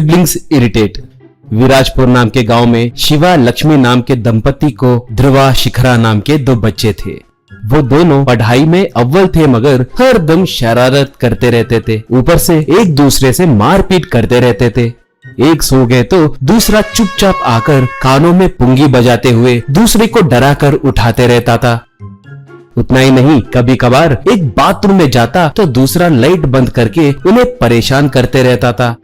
Siblings irritate. Virajpur नाम के गांव में शिवा लक्ष्मी नाम के दंपति को ध्रुवा शिखरा नाम के 2 बच्चे थे। वो दोनों पढ़ाई में अव्वल थे मगर हर दम शरारत करते रहते थे। ऊपर से एक दूसरे से मारपीट करते रहते थे। एक सो गए तो दूसरा चुपचाप आकर कानों में पुंगी बजाते हुए दूसरे को डरा कर उठाते रहता था। उतना ही नहीं, कभी कभार एक बाथरूम में जाता तो दूसरा लाइट बंद करके उन्हें परेशान करते रहता था।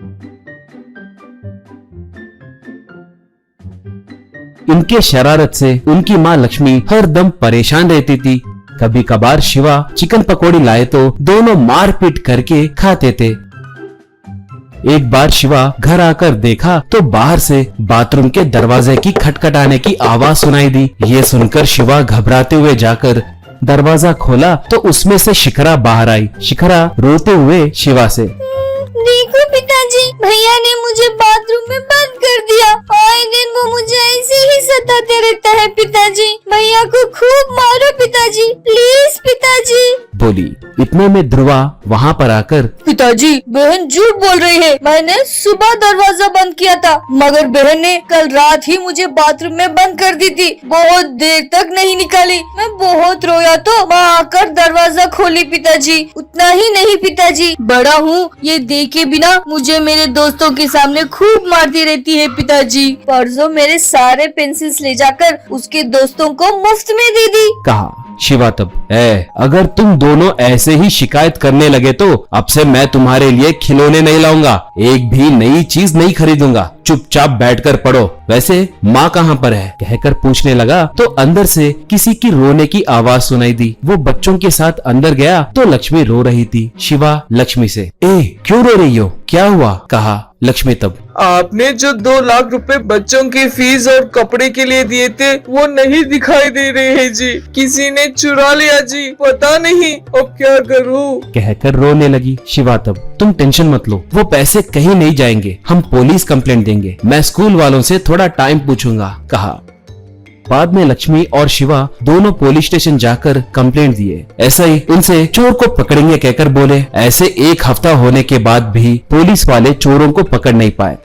इनके शरारत से उनकी माँ लक्ष्मी हर दम परेशान रहती थी। कभी कभार शिवा चिकन पकौड़ी लाए तो दोनों मारपीट करके खाते थे। एक बार शिवा घर आकर देखा तो बाहर से बाथरूम के दरवाजे की खटखटाने की आवाज सुनाई दी। ये सुनकर शिवा घबराते हुए जाकर दरवाजा खोला तो उसमें से शिखरा बाहर आई। शिखरा रोते हुए शिवा से, देखो पिताजी, भैया ने मुझे बाथरूम में बंद कर दिया। आए दिन वो मुझे ऐसे ही सताते रहता है पिताजी। भैया को खूब मारो पिताजी, प्लीज पिताजी, बोली। इतने में ध्रुवा वहाँ पर आकर, पिताजी बहन झूठ बोल रही है। मैंने सुबह दरवाजा बंद किया था मगर बहन ने कल रात ही मुझे बाथरूम में बंद कर दी थी। बहुत देर तक नहीं निकाली। मैं बहुत रोया तो माँ आकर दरवाजा खोली पिताजी। उतना ही नहीं पिताजी, बड़ा हूँ ये देखे बिना मुझे मेरे दोस्तों के सामने खूब मारती रहती है पिताजी। परसों मेरे सारे पेंसिल्स ले जाकर उसके दोस्तों को मुफ्त में दे दी। कहा शिवा तब, अगर तुम दोनों ऐसे ही शिकायत करने लगे तो अब से मैं तुम्हारे लिए खिलौने नहीं लाऊंगा, एक भी नई चीज नहीं खरीदूंगा। चुपचाप बैठकर पढ़ो। वैसे माँ कहाँ पर है? कहकर पूछने लगा तो अंदर से किसी की रोने की आवाज सुनाई दी। वो बच्चों के साथ अंदर गया तो लक्ष्मी रो रही थी। शिवा लक्ष्मी से, क्यों रो रही हो, क्या हुआ? कहा लक्ष्मी तब, आपने जो 2 लाख रुपए बच्चों की फीस और कपड़े के लिए दिए थे वो नहीं दिखाई दे रहे हैं जी। किसी ने चुरा लिया जी, पता नहीं अब क्या करूं? कहकर रोने लगी। शिवा तब, तुम टेंशन मत लो, वो पैसे कहीं नहीं जाएंगे, हम पुलिस कंप्लेंट देंगे। मैं स्कूल वालों से थोड़ा टाइम पूछूंगा। कहा। बाद में लक्ष्मी और शिवा दोनों पुलिस स्टेशन जाकर कंप्लेंट दिए। ऐसा ही उनसे चोर को पकड़ेंगे कहकर बोले। ऐसे 1 हफ्ता होने के बाद भी पुलिस वाले चोरों को पकड़ नहीं पाए।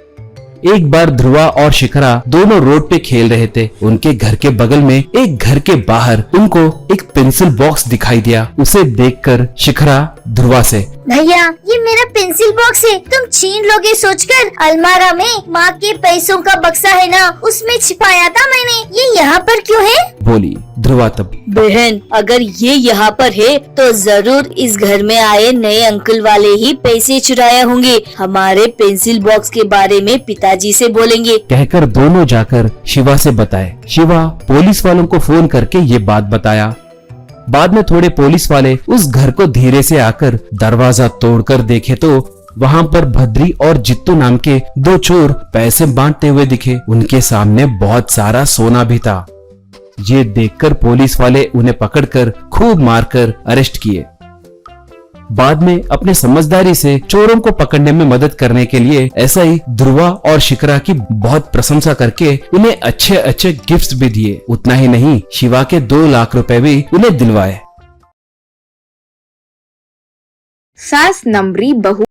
एक बार ध्रुवा और शिखरा दोनों रोड पे खेल रहे थे। उनके घर के बगल में एक घर के बाहर उनको एक पेंसिल बॉक्स दिखाई दिया। उसे देखकर शिखरा ध्रुवा से, भैया ये मेरा पेंसिल बॉक्स है, तुम छीन लोगे सोचकर अलमारा में माँ के पैसों का बक्सा है ना, उसमें छिपाया था मैंने। ये यहाँ पर क्यों है? बोली। ध्रुवा तब, बहन अगर ये यहाँ पर है तो जरूर इस घर में आए नए अंकल वाले ही पैसे चुराए होंगे। हमारे पेंसिल बॉक्स के बारे में पिताजी से बोलेंगे। कहकर दोनों जाकर शिवा से बताए। शिवा पुलिस वालों को फोन करके ये बात बताया। बाद में थोड़े पुलिस वाले उस घर को धीरे से आकर दरवाजा तोड़कर देखे तो वहाँ पर भद्री और जित्तू नाम के 2 चोर पैसे बांटते हुए दिखे। उनके सामने बहुत सारा सोना भी था। ये देखकर पुलिस वाले उन्हें पकड़कर खूब मारकर अरेस्ट किए। बाद में अपने समझदारी से चोरों को पकड़ने में मदद करने के लिए ऐसा ही ध्रुवा और शिखरा की बहुत प्रशंसा करके उन्हें अच्छे अच्छे गिफ्ट्स भी दिए। उतना ही नहीं, शिवा के 2 लाख रुपए भी उन्हें दिलवाए। सास नंबरी बहू